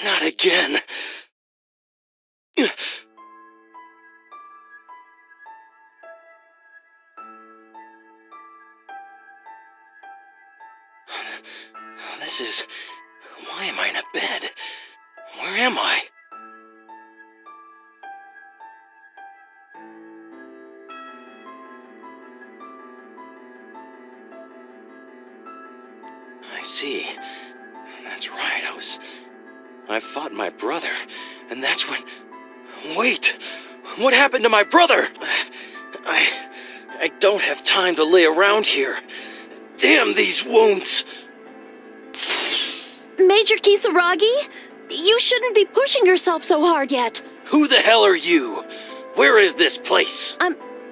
Not again. This is... Why am I in a bed? Where am I? I see. That's right, I fought my brother, and that's when... Wait! What happened to my brother? I don't have time to lay around here. Damn these wounds! Major Kisaragi? You shouldn't be pushing yourself so hard yet. Who the hell are you? Where is this place?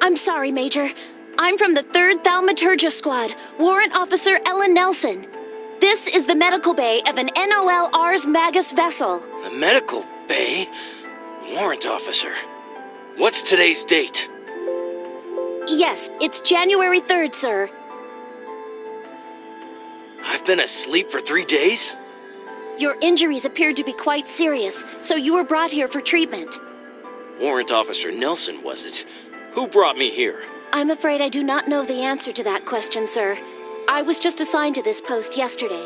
I'm sorry, Major. I'm from the 3rd Thaumaturgia Squad, Warrant Officer Ellen Nelson. This is the medical bay of an NOL Ars Magus vessel. The medical bay? Warrant officer. What's today's date? Yes, it's January 3rd, sir. I've been asleep for 3 days? Your injuries appeared to be quite serious, so you were brought here for treatment. Warrant Officer Nelson, was it? Who brought me here? I'm afraid I do not know the answer to that question, sir. I was just assigned to this post yesterday.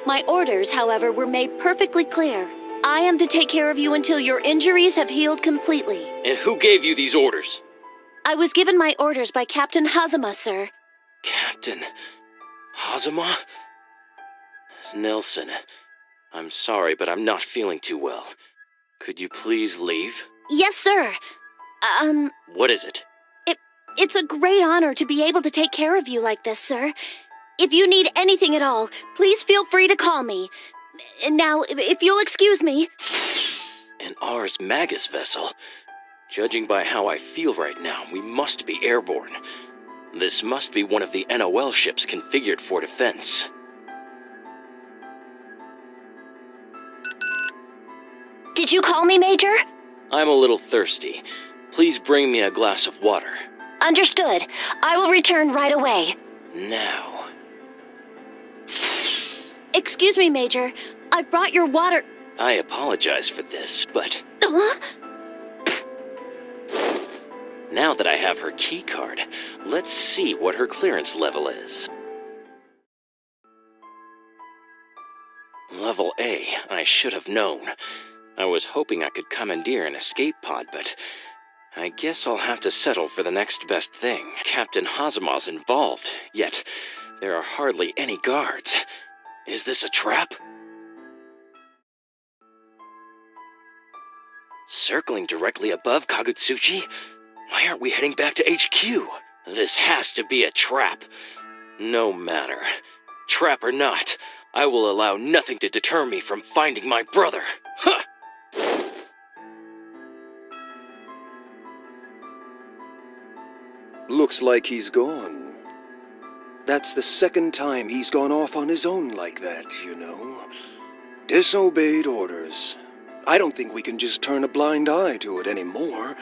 My orders, however, were made perfectly clear. I am to take care of you until your injuries have healed completely. And who gave you these orders? I was given my orders by Captain Hazama, sir. Captain Hazama? Nelson, I'm sorry, but I'm not feeling too well. Could you please leave? Yes, sir. What is it? It's a great honor to be able to take care of you like this, sir. If you need anything at all, please feel free to call me. Now, if you'll excuse me... An Ars Magus vessel? Judging by how I feel right now, we must be airborne. This must be one of the NOL ships configured for defense. Did you call me, Major? I'm a little thirsty. Please bring me a glass of water. Understood. I will return right away. Now. Excuse me, Major. I've brought your water... I apologize for this, but... Now that I have her key card, let's see what her clearance level is. Level A, I should have known. I was hoping I could commandeer an escape pod, but I guess I'll have to settle for the next best thing. Captain Hazama's involved, yet there are hardly any guards. Is this a trap? Circling directly above Kagutsuchi? Why aren't we heading back to HQ? This has to be a trap. No matter. Trap or not, I will allow nothing to deter me from finding my brother. Huh! Looks like he's gone. That's the second time he's gone off on his own like that, you know. Disobeyed orders. I don't think we can just turn a blind eye to it anymore,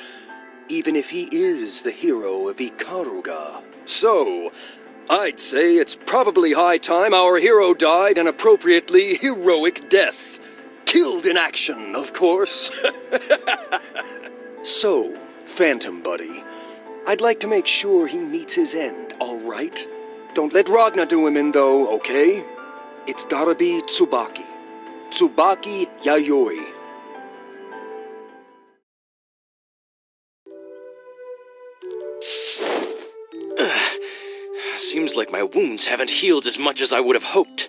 even if he is the hero of Ikaruga. So, I'd say it's probably high time our hero died an appropriately heroic death. Killed in action, of course. So, Phantom Buddy, I'd like to make sure he meets his end, all right? Don't let Ragna do him in, though, okay? It's gotta be Tsubaki. Tsubaki Yayoi. Seems like my wounds haven't healed as much as I would have hoped.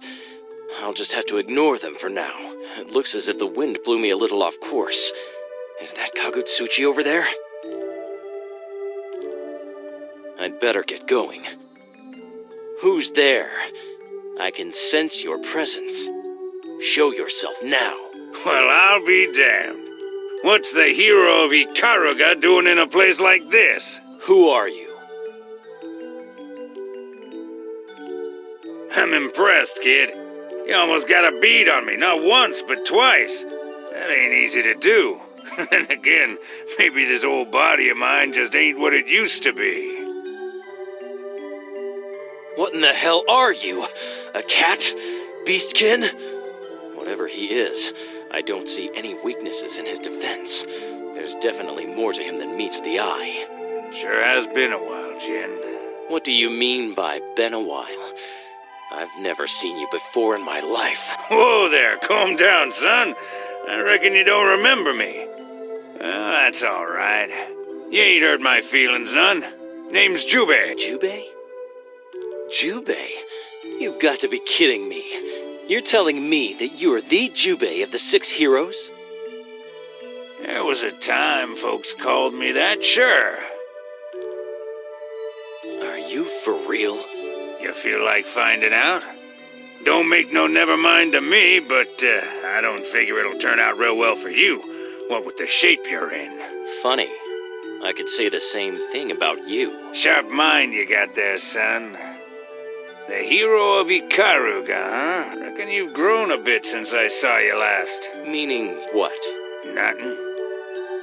I'll just have to ignore them for now. It looks as if the wind blew me a little off course. Is that Kagutsuchi over there? I'd better get going. Who's there? I can sense your presence. Show yourself now. Well, I'll be damned. What's the hero of Ikaruga doing in a place like this? Who are you? I'm impressed, kid. You almost got a bead on me, not once, but twice. That ain't easy to do. Then again, maybe this old body of mine just ain't what it used to be. What in the hell are you? A cat? beastkin? Whatever he is, I don't see any weaknesses in his defense. There's definitely more to him than meets the eye. Sure has been a while, Jin. What do you mean by been a while? I've never seen you before in my life. Whoa there, calm down, son. I reckon you don't remember me. Well, that's all right. You ain't hurt my feelings none. Name's Jubei. Jubei? Jubei? You've got to be kidding me. You're telling me that you're the Jubei of the 6 heroes? There was a time folks called me that, sure. Are you for real? You feel like finding out? Don't make no never mind to me, but I don't figure it'll turn out real well for you, what with the shape you're in. Funny. I could say the same thing about you. Sharp mind you got there, son. The hero of Ikaruga, huh? Reckon you've grown a bit since I saw you last. Meaning what? Nothing.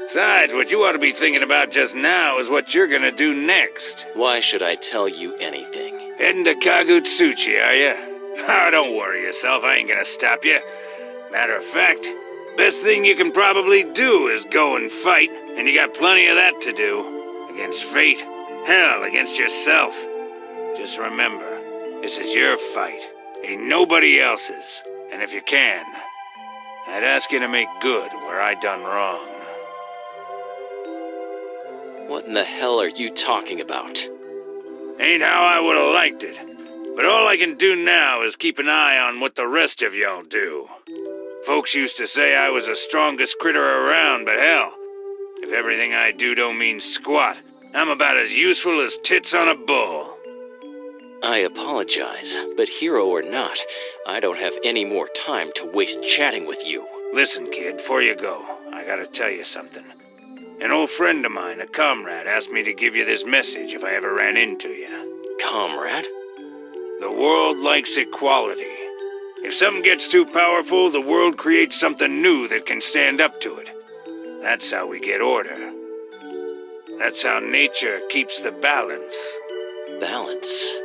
Besides, what you ought to be thinking about just now is what you're gonna do next. Why should I tell you anything? Heading to Kagutsuchi, are you? Oh, don't worry yourself, I ain't gonna stop you. Matter of fact, best thing you can probably do is go and fight, and you got plenty of that to do. Against fate, hell, against yourself. Just remember, this is your fight, ain't nobody else's. And if you can, I'd ask you to make good where I done wrong. What in the hell are you talking about? Ain't how I would've liked it. But all I can do now is keep an eye on what the rest of y'all do. Folks used to say I was the strongest critter around, but hell, if everything I do don't mean squat, I'm about as useful as tits on a bull. I apologize, but hero or not, I don't have any more time to waste chatting with you. Listen, kid, before you go, I gotta tell you something. An old friend of mine, a comrade, asked me to give you this message if I ever ran into you. Comrade? The world likes equality. If something gets too powerful, the world creates something new that can stand up to it. That's how we get order. That's how nature keeps the balance. Balance?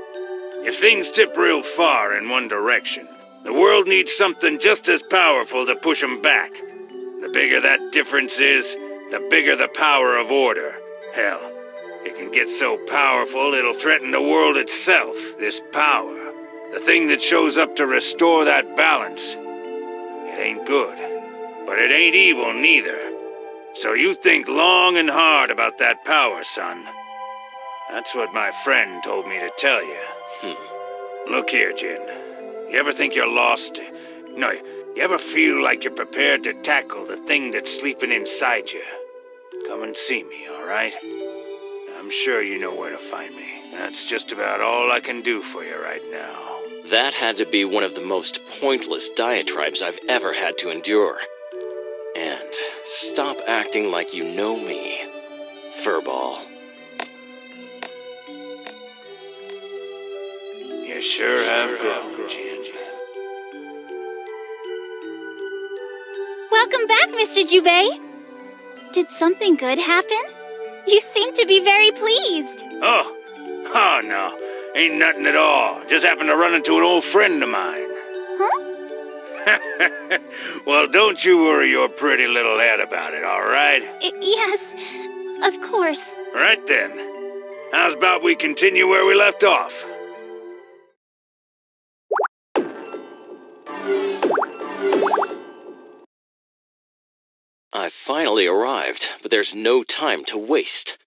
If things tip real far in one direction, the world needs something just as powerful to push them back. The bigger that difference is, the bigger the power of order. Hell, it can get so powerful it'll threaten the world itself. This power, the thing that shows up to restore that balance. It ain't good, but it ain't evil neither. So you think long and hard about that power, son. That's what my friend told me to tell you. Look here, Jin. You ever think you're lost? No, you ever feel like you're prepared to tackle the thing that's sleeping inside you? Come and see me, all right? I'm sure you know where to find me. That's just about all I can do for you right now. That had to be one of the most pointless diatribes I've ever had to endure. And stop acting like you know me, furball. You sure have grown, Jin. Welcome back, Mr. Jubei. Did something good happen? You seem to be very pleased. Oh no. Ain't nothing at all. Just happened to run into an old friend of mine. Huh? Well, don't you worry your pretty little head about it, all right? Yes, of course. Right then. How's about we continue where we left off? I finally arrived, but there's no time to waste.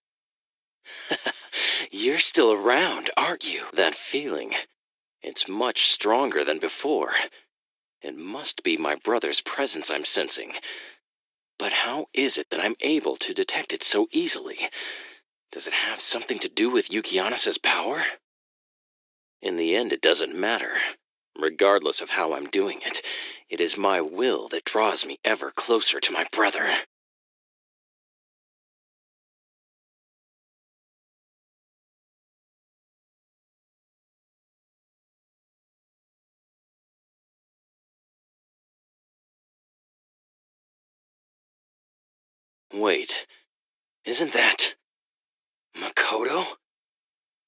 You're still around, aren't you? That feeling. It's much stronger than before. It must be my brother's presence I'm sensing. But how is it that I'm able to detect it so easily? Does it have something to do with Yukiana's power? In the end, it doesn't matter. Regardless of how I'm doing it, it is my will that draws me ever closer to my brother. Wait, isn't that Makoto?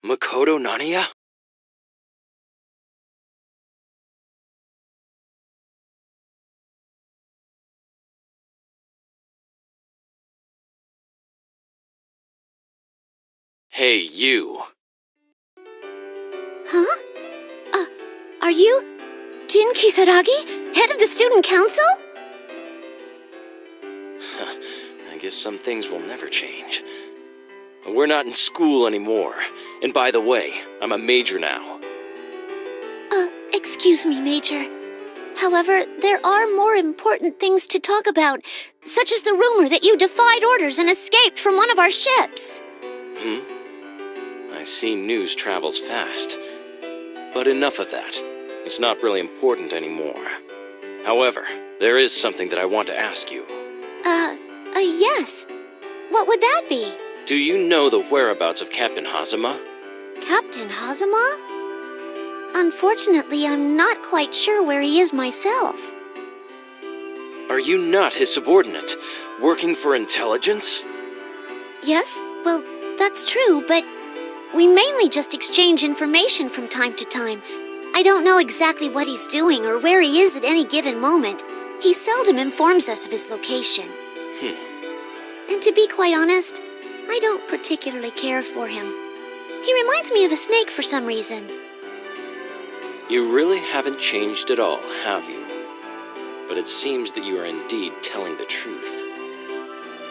Makoto Naniya? Hey, you. Huh? Are you Jin Kisaragi, head of the student council? I guess some things will never change. We're not in school anymore. And by the way, I'm a major now. Excuse me, Major. However, there are more important things to talk about, such as the rumor that you defied orders and escaped from one of our ships. I see news travels fast. But enough of that. It's not really important anymore. However, there is something that I want to ask you. Yes. What would that be? Do you know the whereabouts of Captain Hazama? Captain Hazama? Unfortunately, I'm not quite sure where he is myself. Are you not his subordinate, working for intelligence? Yes, well, that's true, but we mainly just exchange information from time to time. I don't know exactly what he's doing or where he is at any given moment. He seldom informs us of his location. And to be quite honest, I don't particularly care for him. He reminds me of a snake for some reason. You really haven't changed at all, have you? But it seems that you are indeed telling the truth.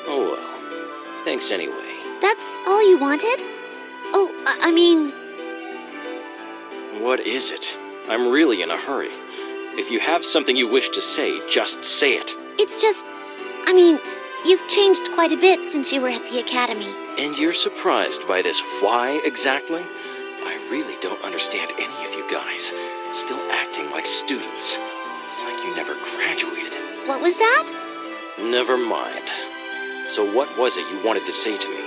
Oh well. Thanks anyway. That's all you wanted? Oh, I mean... What is it? I'm really in a hurry. If you have something you wish to say, just say it. It's just... I mean, you've changed quite a bit since you were at the academy. And you're surprised by this why exactly? I really don't understand any of you guys. Still acting like students. It's like you never graduated. What was that? Never mind. So what was it you wanted to say to me?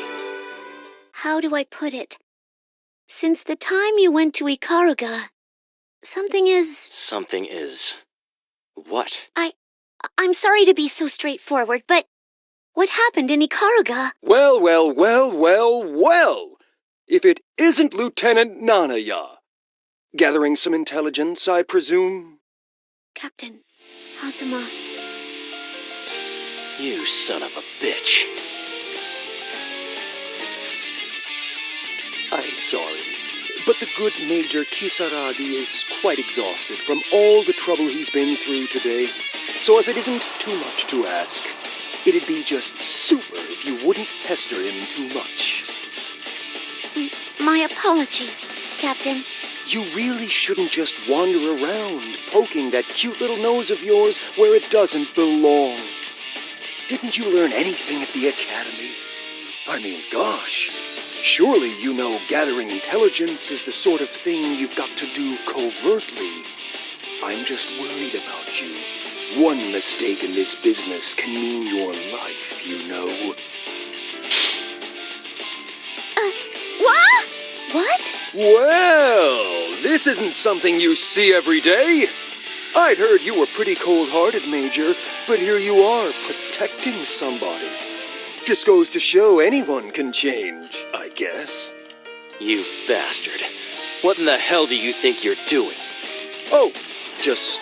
How do I put it? Since the time you went to Ikaruga, something is... Something is... What? I'm sorry to be so straightforward, but what happened in Ikaruga? Well, well, well, well, well! If it isn't Lieutenant Nanaya. Gathering some intelligence, I presume? Captain Hazama. You son of a bitch. I'm sorry, but the good Major Kisaragi is quite exhausted from all the trouble he's been through today. So if it isn't too much to ask, it'd be just super if you wouldn't pester him too much. My apologies, Captain. You really shouldn't just wander around poking that cute little nose of yours where it doesn't belong. Didn't you learn anything at the academy? I mean, gosh, surely you know gathering intelligence is the sort of thing you've got to do covertly. I'm just worried about you. One mistake in this business can mean your life, you know. What? Well, this isn't something you see every day. I'd heard you were pretty cold-hearted, Major, but here you are, protecting somebody. Just goes to show anyone can change, I guess. You bastard. What in the hell do you think you're doing? Oh, just,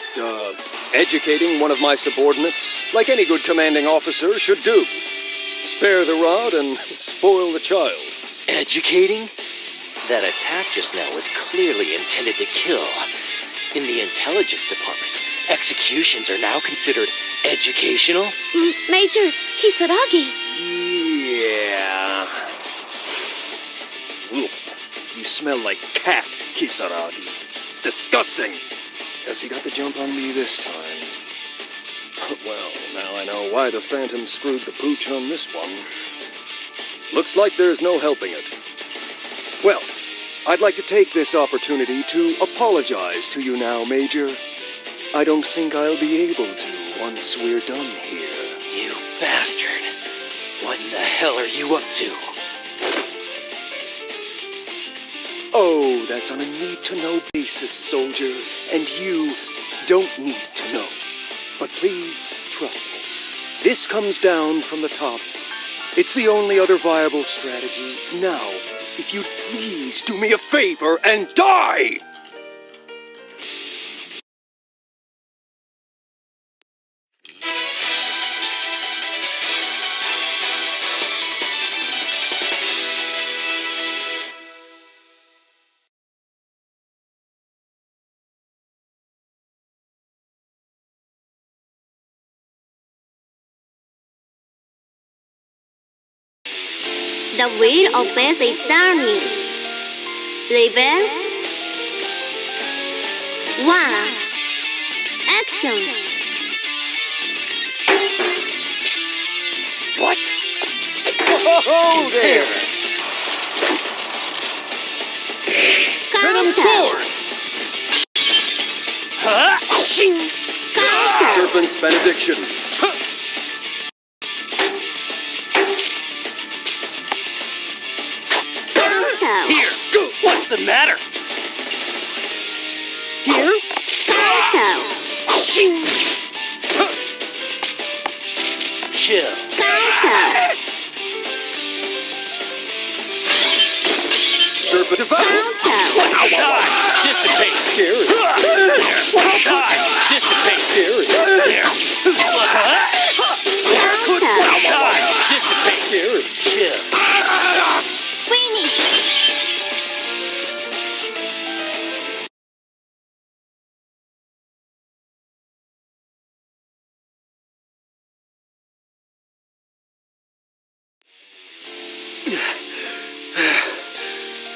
educating one of my subordinates, like any good commanding officer should do. Spare the rod and spoil the child. Educating? That attack just now was clearly intended to kill. In the intelligence department, executions are now considered educational? Major Kisaragi. Yeah. Ooh, you smell like cat, Kisaragi. It's disgusting. Guess he got the jump on me this time. Well, now I know why the Phantom screwed the pooch on this one. Looks like there's no helping it. Well, I'd like to take this opportunity to apologize to you now, Major. I don't think I'll be able to once we're done here. You bastard. What in the hell are you up to? Oh, that's on a need-to-know basis, soldier, and you don't need to know. But please, trust me. This comes down from the top. It's the only other viable strategy. Now, if you'd please do me a favor and die! The wheel of fate is turning. Prepare. 1. Action. What? Whoa there! Venom Counter. Sword! Huh? Counter. Serpent's benediction. Counter. Here! What's the matter? Here? Counter. Chill. Counter. Serpent devour. Counter. Die! Dissipate! Scary. Die! Dissipate! Scary. There! Counter. Die! Dissipate! Scary. Chill. Finish.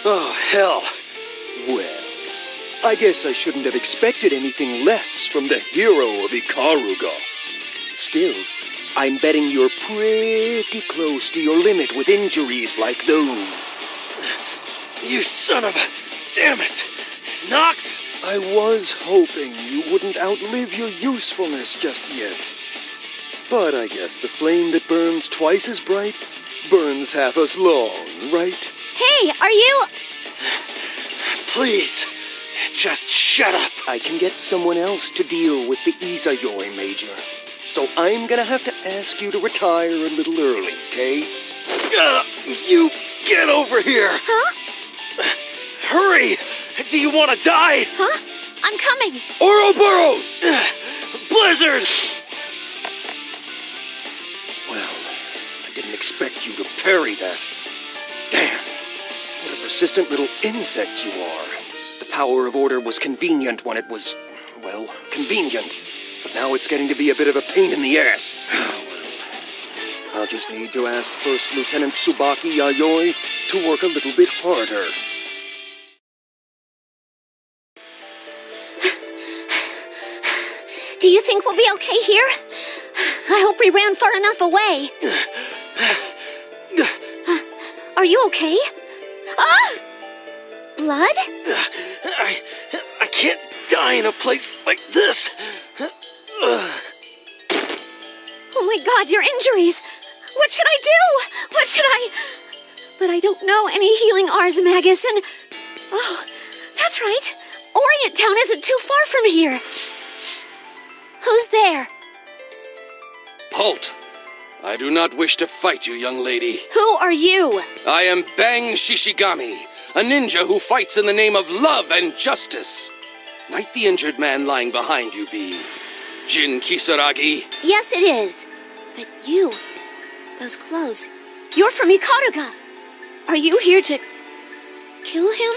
Oh, hell. Well, I guess I shouldn't have expected anything less from the hero of Ikaruga. Still, I'm betting you're pretty close to your limit with injuries like those. You son of a... Damn it! Nox! I was hoping you wouldn't outlive your usefulness just yet. But I guess the flame that burns twice as bright burns half as long, right? Hey, are you... Please, just shut up. I can get someone else to deal with the Izayoi, Major. So I'm gonna have to ask you to retire a little early, okay? You get over here! Huh? Hurry! Do you want to die? Huh? I'm coming. Ouroboros! Blizzard! Well, I didn't expect you to parry that. Damn, what a persistent little insect you are. The power of order was convenient when it was, well, convenient. But now it's getting to be a bit of a pain in the ass. I'll just need to ask First Lieutenant Tsubaki Yayoi to work a little bit harder. Do you think we'll be okay here? I hope we ran far enough away. Are you okay? Ah! Blood? I can't die in a place like this. Oh my god, your injuries! What should I do? What should I... But I don't know any healing Ars Magus and... Oh, that's right. Orient Town isn't too far from here. Who's there? Halt! I do not wish to fight you, young lady. Who are you? I am Bang Shishigami, a ninja who fights in the name of love and justice. Might the injured man lying behind you be Jin Kisaragi? Yes, it is. But you... Those clothes... You're from Ikaruga. Are you here to... kill him?